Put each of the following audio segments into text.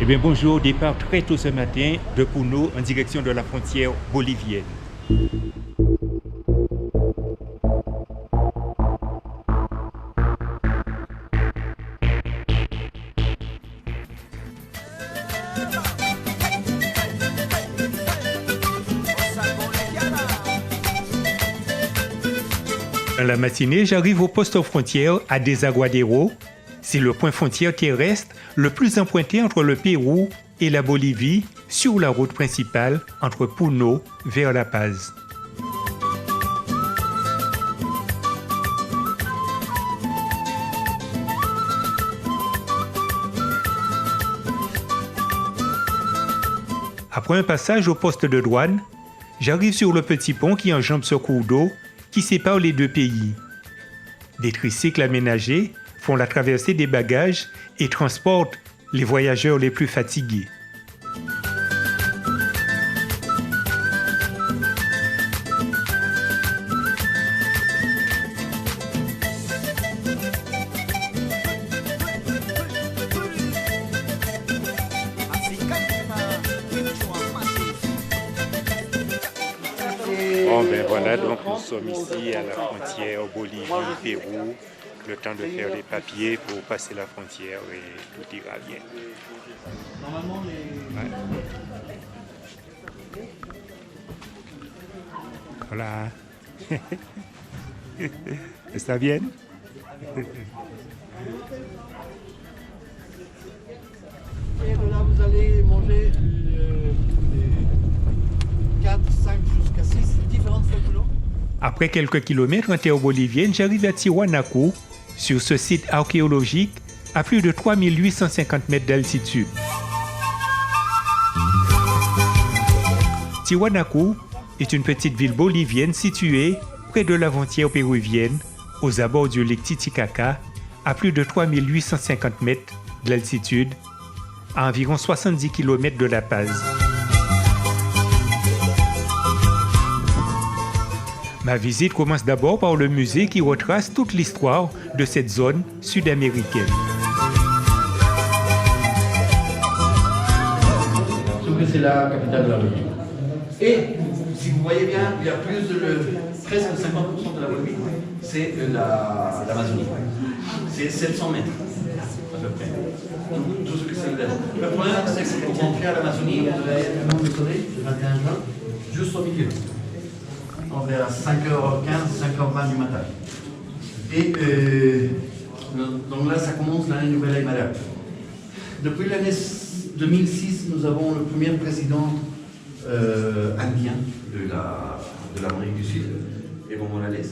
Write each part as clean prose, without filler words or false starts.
bien, bonjour, départ très tôt ce matin de Puno en direction de la frontière bolivienne. Dans la matinée, j'arrive au poste frontière à Desaguadero. C'est le point frontière terrestre le plus emprunté entre le Pérou et la Bolivie sur la route principale entre Puno vers La Paz. Après un passage au poste de douane, j'arrive sur le petit pont qui enjambe ce cours d'eau qui sépare les deux pays. Des tricycles aménagés font la traversée des bagages et transportent les voyageurs les plus fatigués. Bon, ben voilà, donc nous sommes ici à la frontière Bolivie-Pérou. Le temps de faire les papiers pour passer la frontière et tout ira bien. Normalement, Voilà. ¿Está bien? Et là, vous allez manger 4, 5 jusqu'à 6 différentes féculents. Après quelques kilomètres en terre bolivienne, j'arrive à Tiwanaku, sur ce site archéologique à plus de 3850 mètres d'altitude. Tiwanaku est une petite ville bolivienne située près de la frontière péruvienne, aux abords du lac Titicaca, à plus de 3850 mètres d'altitude, à environ 70 km de La Paz. Ma visite commence d'abord par le musée qui retrace toute l'histoire de cette zone sud-américaine. C'est la capitale de la Bolivie. Et si vous voyez bien, il y a presque 50% de la Bolivie, c'est l'Amazonie. C'est 700 mètres à peu près. Tout ce que c'est le problème, c'est que pour rentrer à l'Amazonie, vous allez être le soleil, le 21 juin, juste au milieu. On est à 5h15, 5h20 du matin. Et donc là, ça commence l'année nouvelle Aymara. Depuis l'année 2006, nous avons le premier président indien de l'Amérique du Sud, Evo Morales.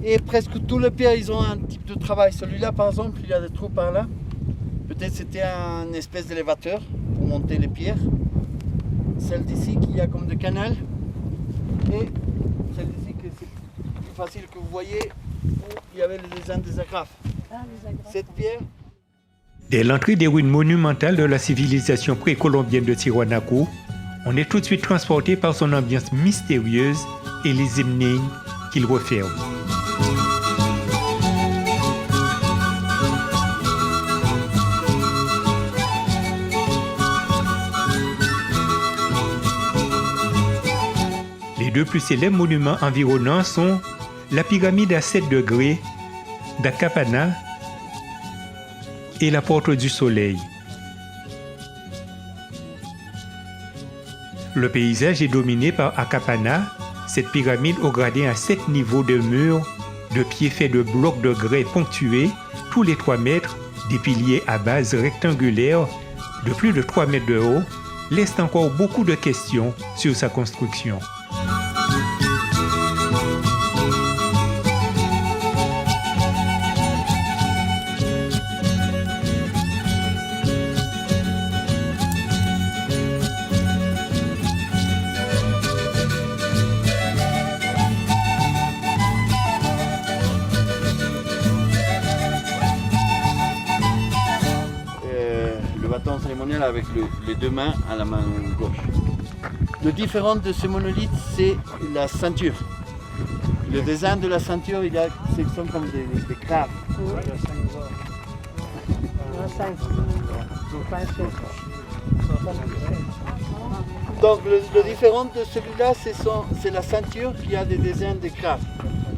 Et presque tous les pays, ils ont un type de travail. Celui-là, par exemple, il y a des trous par là. Peut-être c'était un espèce d'élévateur pour monter les pierres. Celle d'ici qui a comme de canal. Et celle d'ici qui c'est plus facile que vous voyez, où il y avait les dessins des agrafes. Cette pierre. Dès l'entrée des ruines monumentales de la civilisation précolombienne de Tiwanaku, on est tout de suite transporté par son ambiance mystérieuse et les énigmes qu'il referme. Les deux plus célèbres monuments environnants sont la pyramide à 7 degrés d'Acapana et la porte du soleil. Le paysage est dominé par Acapana, cette pyramide au gradin à 7 niveaux de murs, de pieds faits de blocs de grès ponctués, tous les 3 mètres, des piliers à base rectangulaire de plus de 3 mètres de haut, laissent encore beaucoup de questions sur sa construction. traditionnel avec les deux mains à la main gauche. Le différent de ce monolithe, c'est la ceinture. Le design de la ceinture, ce sont comme des crabes. Donc le différent de celui-là, c'est la ceinture qui a des dessins de crabes.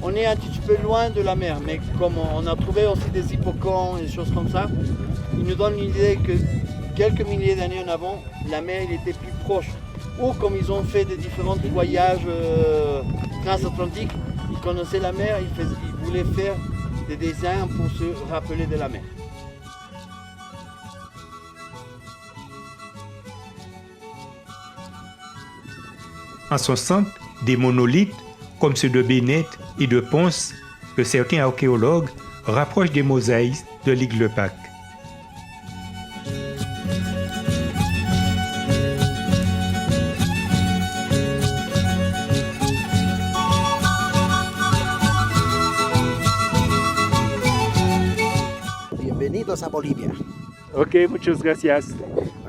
On est un petit peu loin de la mer, mais comme on a trouvé aussi des hippocampes et des choses comme ça, il nous donne l'idée que quelques milliers d'années en avant, la mer il était plus proche. Ou comme ils ont fait des différents voyages transatlantiques, ils connaissaient la mer, ils voulaient faire des dessins pour se rappeler de la mer. En son centre, des monolithes, comme ceux de Bennett et de Ponce, que certains archéologues rapprochent des mosaïques de l'Igle-Pâques. Bienvenidos a Bolivia. Ok, muchas gracias.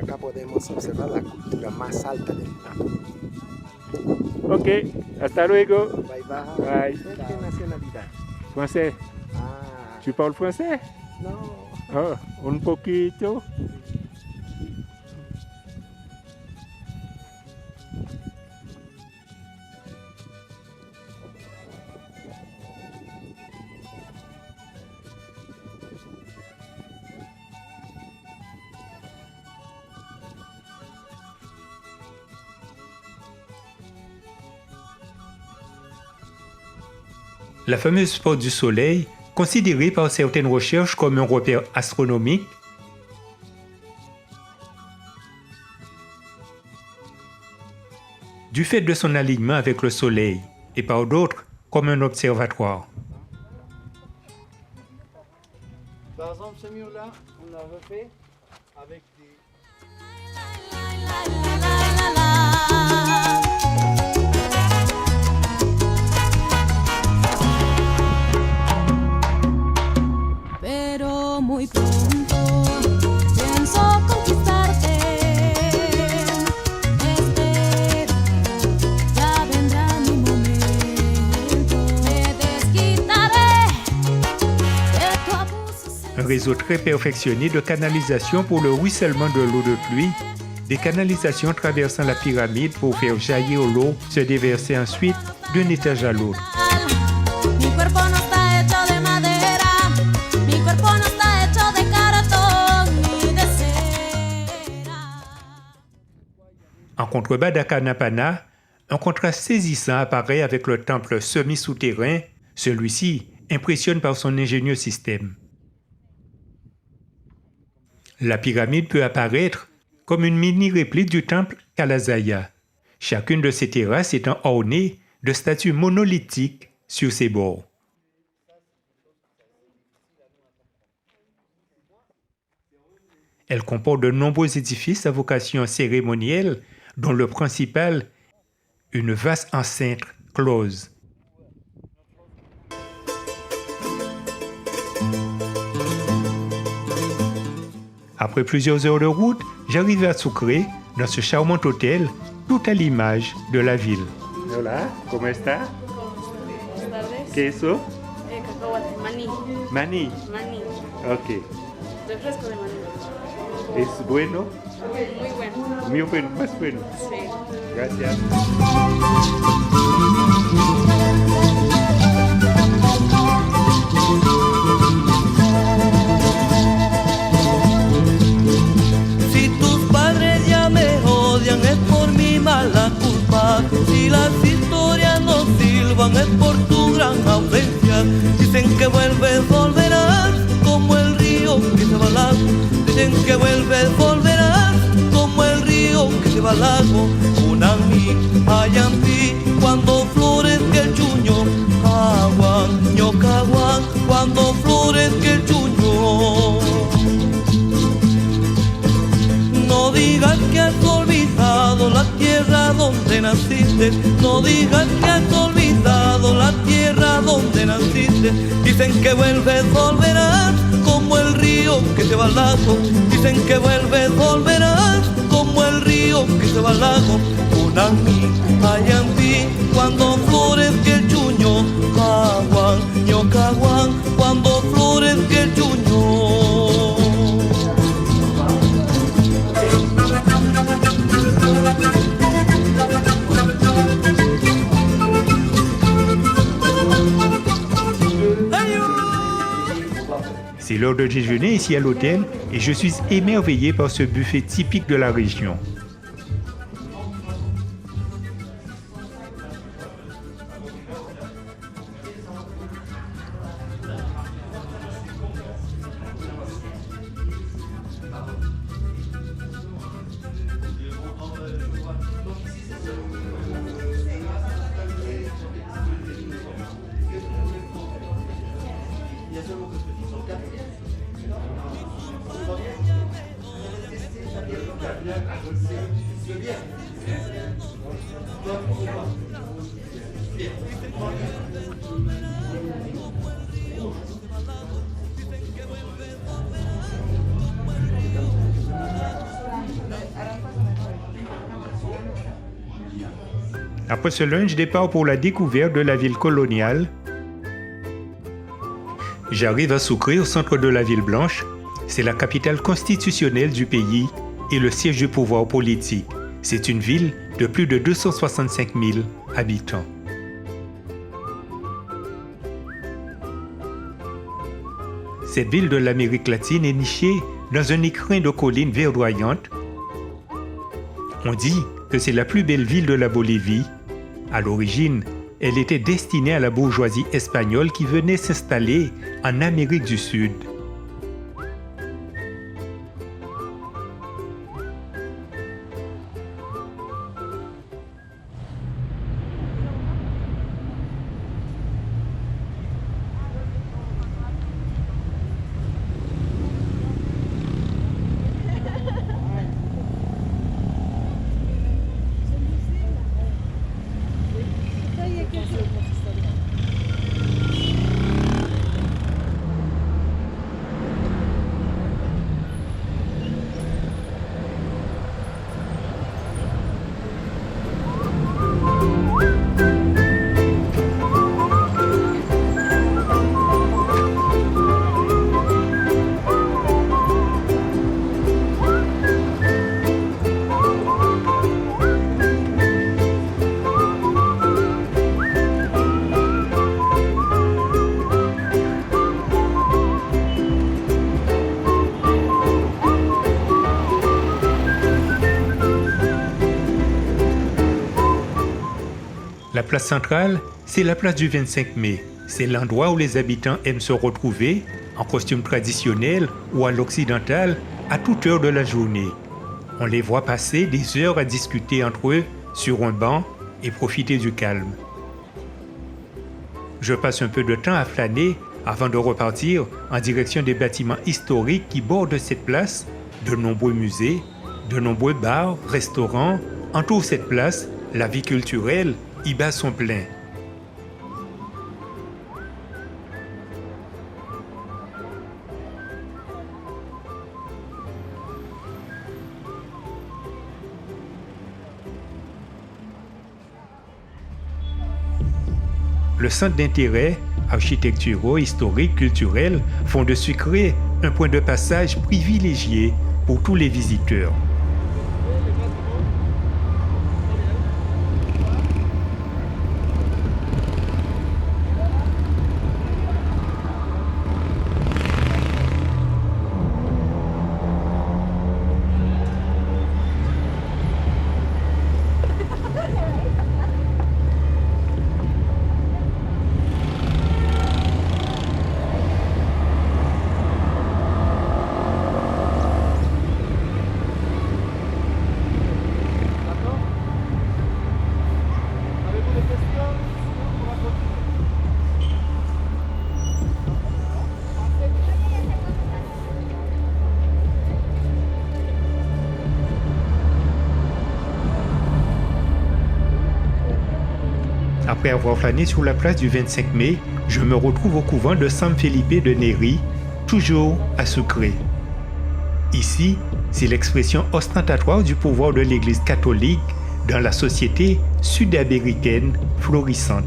Acá podemos observar la cultura más alta del mundo. Ok, hasta luego. Bye bye. Bye. ¿De qué nacionalidad? Français. Ah, Tu parles français? no. Ah, un poquito. La fameuse porte du Soleil, considérée par certaines recherches comme un repère astronomique, du fait de son alignement avec le Soleil, et par d'autres comme un observatoire. Par exemple, ce mur-là, on l'a refait avec des... Pero muy pronto pienso conquistarte. Espera, ya vendrá mi momento. Me desquitaré de tu abuso. Un réseau très perfectionné de canalisation pour le ruissellement de l'eau de pluie, des canalisations traversant la pyramide pour faire jaillir l'eau, se déverser ensuite d'un étage à l'autre. Mi cuerpo no está hecho de madera, mi cuerpo no está hecho de cartón ni de cera. En contrebas d'Akanapana, un contraste saisissant apparaît avec le temple semi-souterrain, celui-ci impressionne par son ingénieux système. La pyramide peut apparaître comme une mini-réplique du temple Kalasaya, chacune de ces terrasses étant ornée de statues monolithiques sur ses bords. Elle comporte de nombreux édifices à vocation cérémonielle, dont le principal, une vaste enceinte close. Après plusieurs heures de route, j'arrive à Sucre, dans ce charmant hôtel, tout à l'image de la ville. Hola, ¿cómo está? Buenas tardes. ¿Qué es eso? Cacahuate, maní. Maní. Maní. Ok. Refresco de maní. ¿Es bueno? Muy bueno. Muy bueno, más bueno. Sí. Gracias. Si tus padres ya me odian es por mi mala culpa. Si las historias no sirvan es por tu gran ausencia. Dicen que vuelves, volverás como el río que se va al lago. Dicen que vuelves, volverás como el río que se va al lago. Unami, Ayampi, cuando florezca el chuño. Aguan, ñocaguan, cuando florezca el chuño. No digas que has olvidado la tierra donde naciste. No digas que has olvidado la tierra donde naciste. Dicen que vuelves, volverás como como el río que se va al lago. Dicen que vuelves, volverás, como el río que se va al lago. Unami, Ayampi, cuando florezca el chuño, Caguán, Ñocaguán, cuando florezca el chuño. C'est l'heure de déjeuner ici à l'hôtel et je suis émerveillé par ce buffet typique de la région. Après ce lunch, départ pour la découverte de la ville coloniale. J'arrive à Sucre, au centre de la ville blanche. C'est la capitale constitutionnelle du pays et le siège du pouvoir politique. C'est une ville de plus de 265 000 habitants. Cette ville de l'Amérique latine est nichée dans un écrin de collines verdoyantes. On dit que c'est la plus belle ville de la Bolivie. À l'origine, elle était destinée à la bourgeoisie espagnole qui venait s'installer en Amérique du Sud. La place centrale, c'est la place du 25 mai. C'est l'endroit où les habitants aiment se retrouver, en costume traditionnel ou à l'occidental, à toute heure de la journée. On les voit passer des heures à discuter entre eux sur un banc et profiter du calme. Je passe un peu de temps à flâner avant de repartir en direction des bâtiments historiques qui bordent cette place. De nombreux musées, de nombreux bars, restaurants entourent cette place. La vie culturelle y bat son plein. Le centre d'intérêt architecturaux, historiques, culturels font de Sucre un point de passage privilégié pour tous les visiteurs. Après avoir flâné sur la place du 25 mai, je me retrouve au couvent de San Felipe de Neri. toujours à Sucre. Ici, c'est l'expression ostentatoire du pouvoir de l'Église catholique dans la société sud-américaine florissante.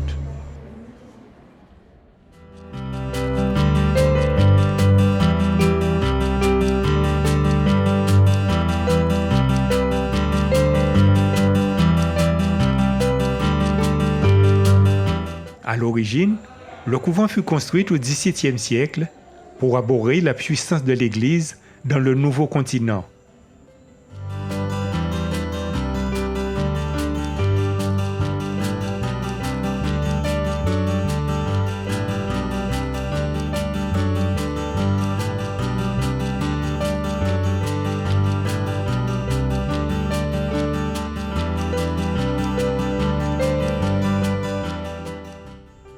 À l'origine, le couvent fut construit au XVIIe siècle pour aborder la puissance de l'Église dans le nouveau continent.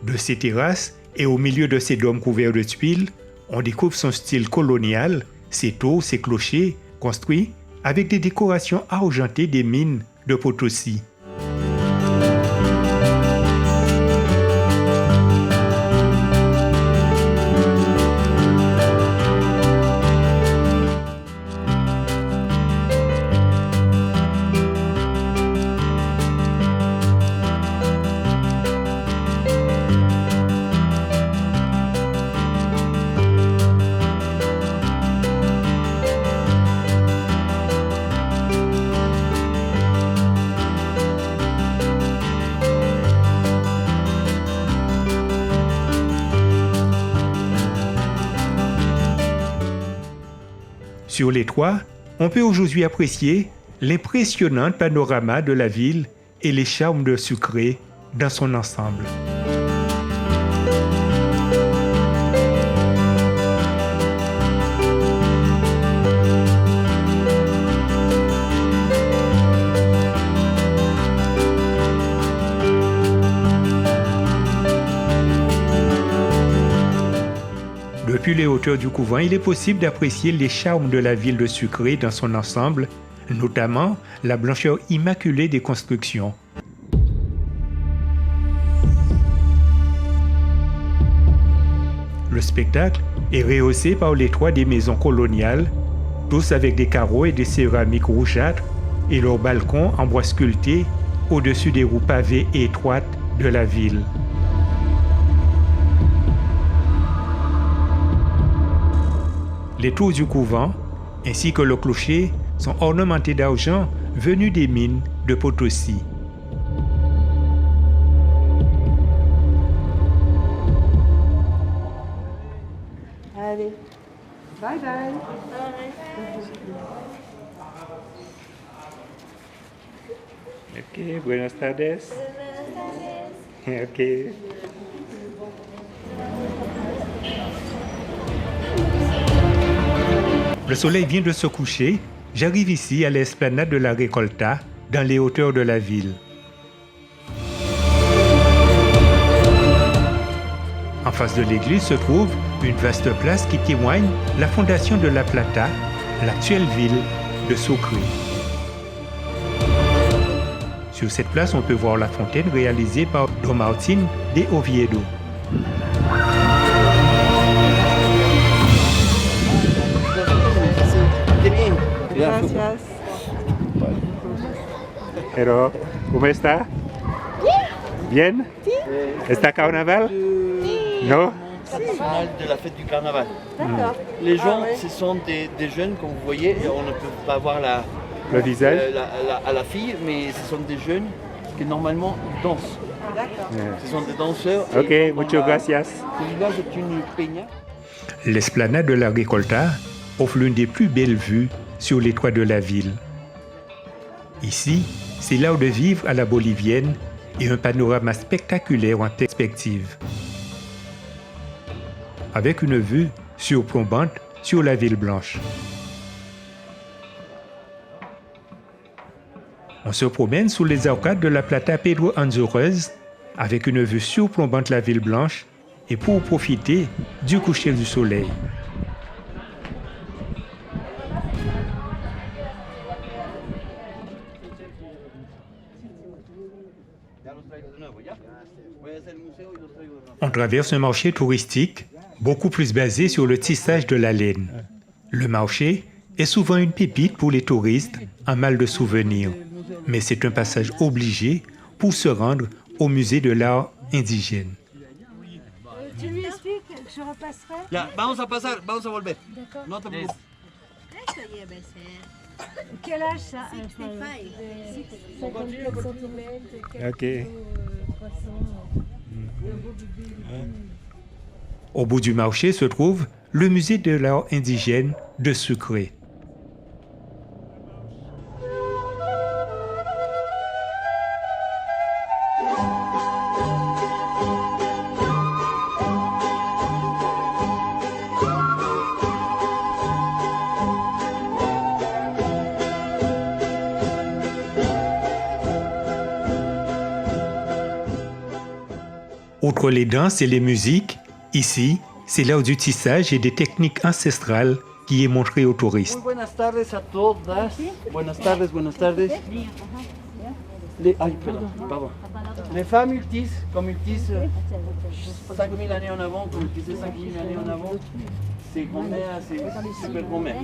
De ces terrasses et au milieu de ces dômes couverts de tuiles, on découvre son style colonial, ses tours, ses clochers, construits avec des décorations argentées des mines de Potosí. Sur les toits, on peut aujourd'hui apprécier l'impressionnant panorama de la ville et les charmes de Sucre dans son ensemble. Depuis les hauteurs du couvent, il est possible d'apprécier les charmes de la ville de Sucre dans son ensemble, notamment la blancheur immaculée des constructions. Le spectacle est rehaussé par les toits des maisons coloniales, tous avec des carreaux et des céramiques rougeâtres, et leurs balcons en bois sculpté au-dessus des rues pavées et étroites de la ville. Les tours du couvent, ainsi que le clocher, sont ornementés d'argent venu des mines de Potosí. Allez, bye bye. Ok, buenas tardes. Ok. Le soleil vient de se coucher. J'arrive ici à l'esplanade de la Recolta, dans les hauteurs de la ville. En face de l'église se trouve une vaste place qui témoigne la fondation de La Plata, l'actuelle ville de Sucre. Sur cette place, on peut voir la fontaine réalisée par Don Martín de Oviedo. Gracias. Hello, ¿cómo está? Bien. ¿Está carnaval? Non? National de la fête du carnaval. D'accord. Les gens, Ah ouais. ce sont des jeunes, comme vous voyez, et on ne peut pas voir Le visage? la fille, mais ce sont des jeunes qui normalement dansent. D'accord. Ce sont des danseurs. Ok, et muchas gracias. Ce village est une peña. L'esplanade de la Recolta offre l'une des plus belles vues sur les toits de la ville. Ici, c'est l'art de vivre à la bolivienne et un panorama spectaculaire en perspective. Avec une vue surplombante sur la ville blanche. On se promène sous les arcades de la Plata Pedro Anzurez avec une vue surplombante la ville blanche et pour profiter du coucher du soleil. On traverse un marché touristique beaucoup plus basé sur le tissage de la laine. Le marché est souvent une pépite pour les touristes en mal de souvenirs, mais c'est un passage obligé pour se rendre au musée de l'art indigène. Tu lui expliques, je repasserai. Ya, vamos a pasar, vamos a volver. No te preocupes. Quel âge ça? 54 cm. Ok. Au bout du marché se trouve le musée de l'art indigène de Sucre. Outre les danses et les musiques, ici, c'est l'art du tissage et des techniques ancestrales qui est montré aux touristes. Muy buenas tardes a todas. Buenas tardes, buenas tardes. Pardon. Les femmes ils tissent, comme ils tissent 5000 années en avant, comme ils tissaient 5000 années en avant. C'est grand-mère, c'est super grand-mère.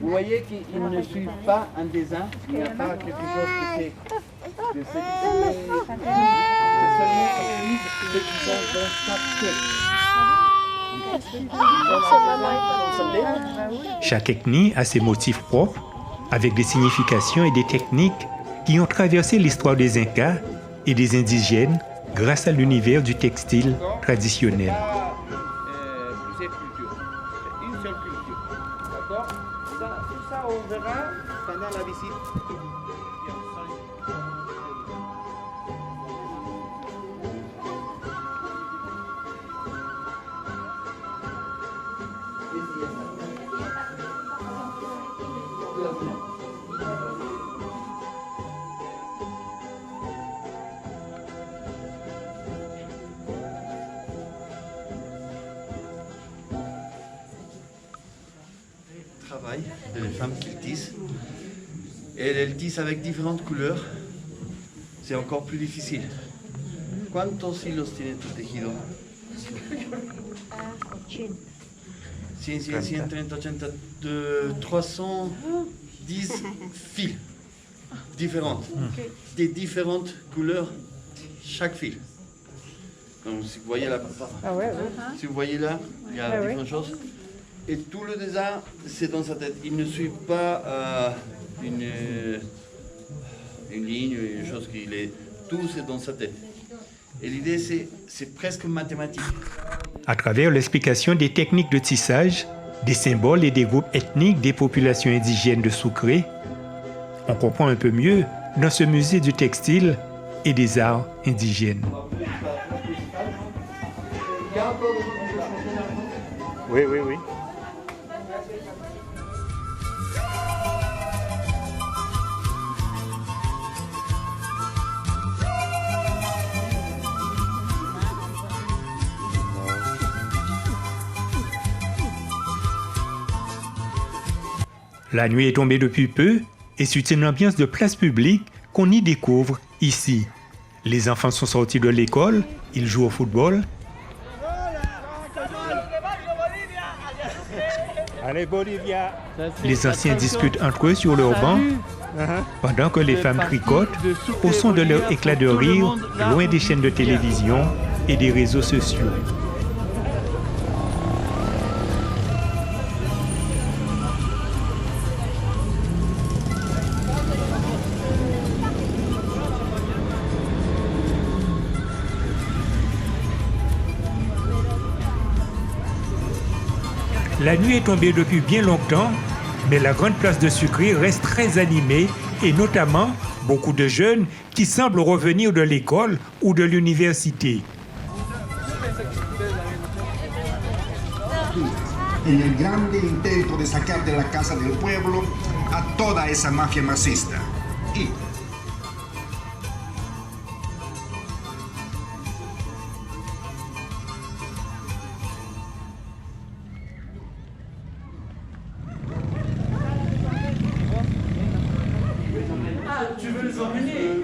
Vous voyez qu'ils ne suivent pas un dessin, il n'y a pas quelque chose que c'est seulement ce qu'ils ont dans sa tête. Chaque ethnie a ses motifs propres, avec des significations et des techniques qui ont traversé l'histoire des Incas et des indigènes grâce à l'univers du textile traditionnel. Plusieurs cultures. C'est une seule culture. D'accord? Tout ça, on verra pendant la visite. Travail de les femmes qui tissent. Et elles tissent avec différentes couleurs. C'est encore plus difficile. ¿Cuántos hilos tiene tu tejido? 100, 130, 80, 310 fils différentes. Des différentes couleurs, chaque fil. Donc si vous voyez là, si vous voyez là, il y a différentes choses. Et tout le dessin, c'est dans sa tête. Il ne suit pas une ligne, une chose qu'il est. Tout, c'est dans sa tête. Et l'idée, c'est presque mathématique. À travers l'explication des techniques de tissage, des symboles et des groupes ethniques des populations indigènes de Sucre, on comprend un peu mieux dans ce musée du textile et des arts indigènes. Oui, oui, oui. La nuit est tombée depuis peu et c'est une ambiance de place publique qu'on y découvre ici. Les enfants sont sortis de l'école, ils jouent au football. Allez, Bolivia. Les anciens discutent entre eux sur leur banc, pendant que les femmes tricotent au son de leur éclat de rire, loin des chaînes de télévision et des réseaux sociaux. La nuit est tombée depuis bien longtemps, mais la grande place de Sucre reste très animée et notamment beaucoup de jeunes qui semblent revenir de l'école ou de l'université. En el grande intento de sacar de la casa del pueblo a toda esa mafia masista. Y Tu veux les emmener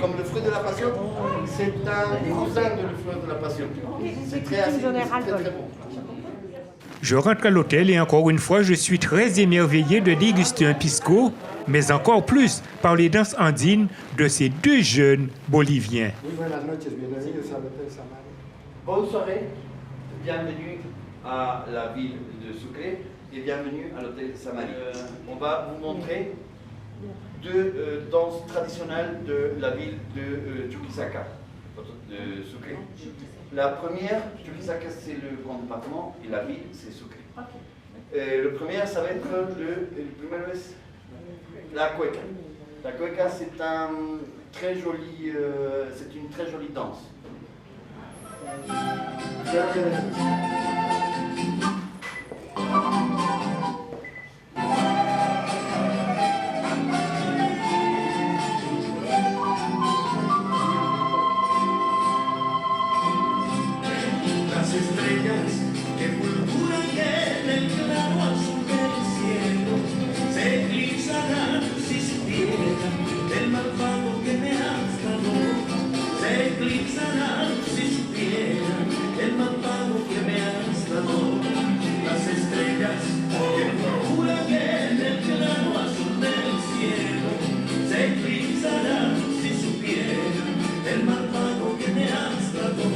comme le fruit de la Passion, c'est un cousin de Le Fleuve de la Passion. C'est très assez, c'est très bon. Je rentre à l'hôtel et encore une fois, je suis très émerveillé de déguster un pisco, mais encore plus par les danses andines de ces deux jeunes Boliviens. Muy buenas noches, bienvenidos al Hotel Samari. Bonne soirée, bienvenue à la ville de Sucre et bienvenue à l'hôtel Samari. On va vous montrer deux danses traditionnelles de la ville de Chuquisaca, de Sucre. La première, Chuquisaca c'est le grand département et la ville c'est Sucre. Le premier, ça va être le primero es la cueca. La cueca c'est c'est une très jolie danse. Las estrellas que fulguran en el claro azul del cielo se eclipsarán si supieran del malvado que me has dado. Se eclipsarán si supieran el malvado que me has dado. Las estrellas que fulguran en el claro azul del cielo se eclipsarán si supieran el malvado que me has dado.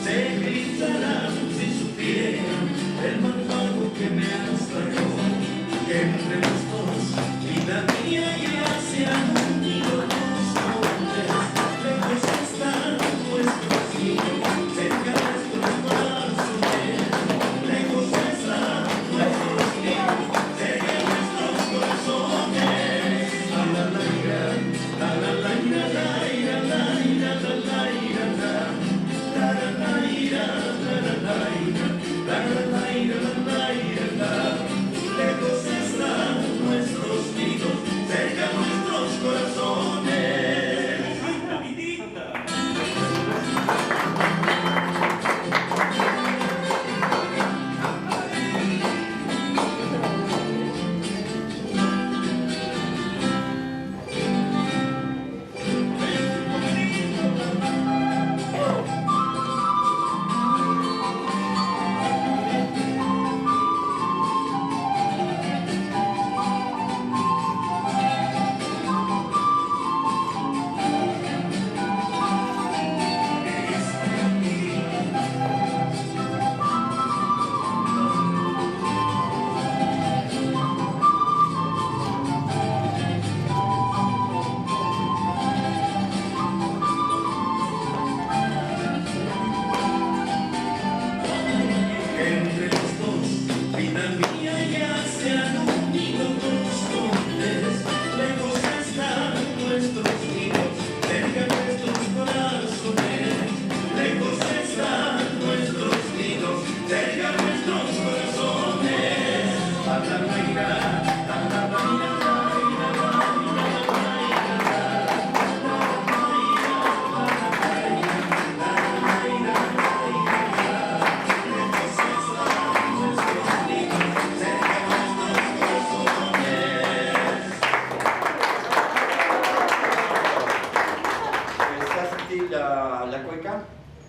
Se eclipsarán si supieran el malvado que me has dado. Que entre los dos, vida mía, ya se han unido los montes. Lejos están nuestros hijos, cerca nuestros corazones. Lejos están nuestros hijos, cerca nuestros corazones. La la la ira, la la la ira, la ira, la ira, la la ira, la. Lejos están nuestros nidos, cerca nuestros corazones. Entre los dos, vida mía, ya se han unido los montes. Lejos están nuestros nidos, cerca nuestros corazones. Lejos están nuestros nidos, cerca nuestros corazones. La la la ira, la la la ira, la cueca,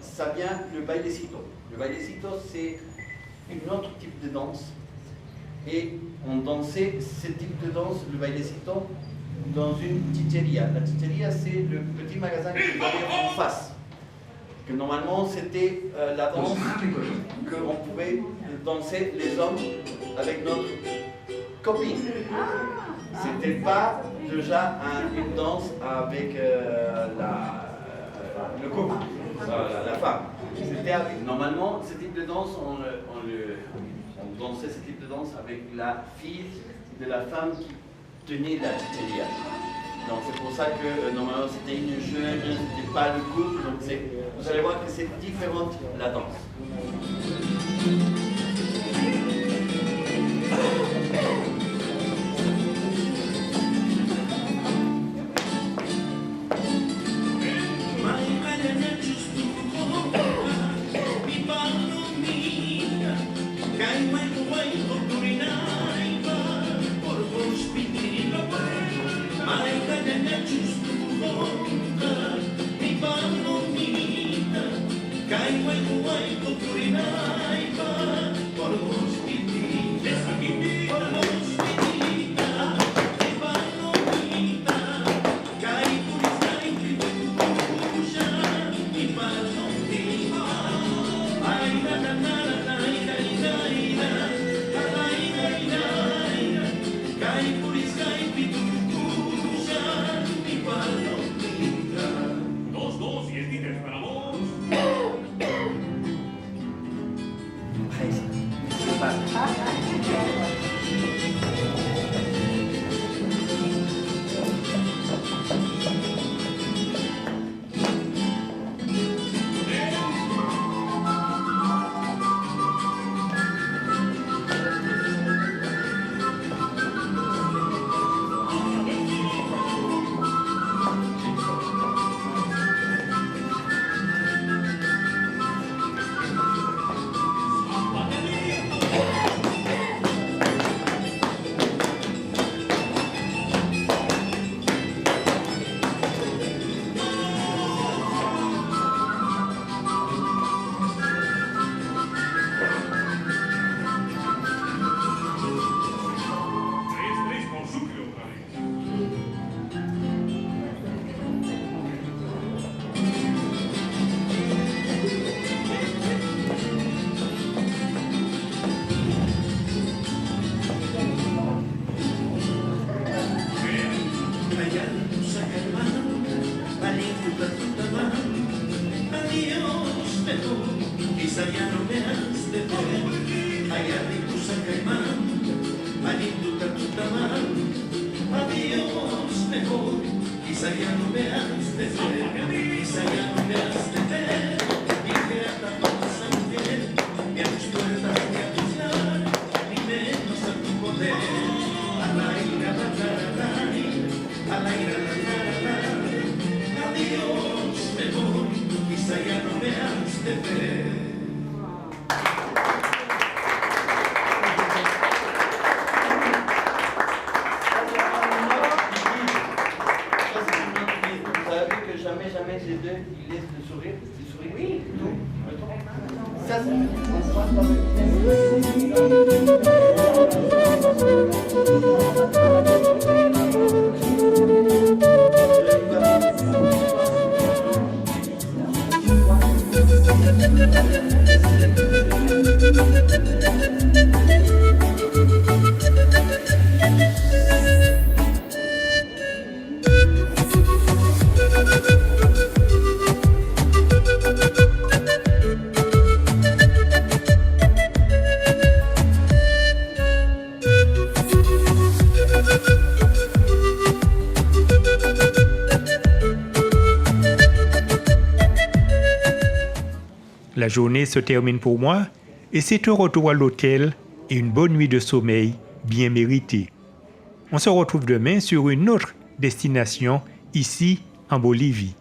ça vient le bailecito. Le bailecito, c'est un autre type de danse. Et on dansait ce type de danse, le bailecito, dans une chicheria. La chicheria, c'est le petit magasin que vous avez en face. Que normalement, c'était la danse qu'on pouvait danser les hommes avec notre copine. C'était pas déjà une danse avec le couple, la femme. C'était normalement ce type de danse, on dansait ce type de danse avec la fille de la femme qui tenait la chicheria. Donc c'est pour ça que normalement c'était une jeune, c'était pas le couple. Donc vous allez voir que c'est différent la danse. My Vous savez que jamais ces deux, ils laissent de sourire. Oui. Ça, La journée se termine pour moi et c'est un retour à l'hôtel et une bonne nuit de sommeil bien méritée. On se retrouve demain sur une autre destination ici en Bolivie.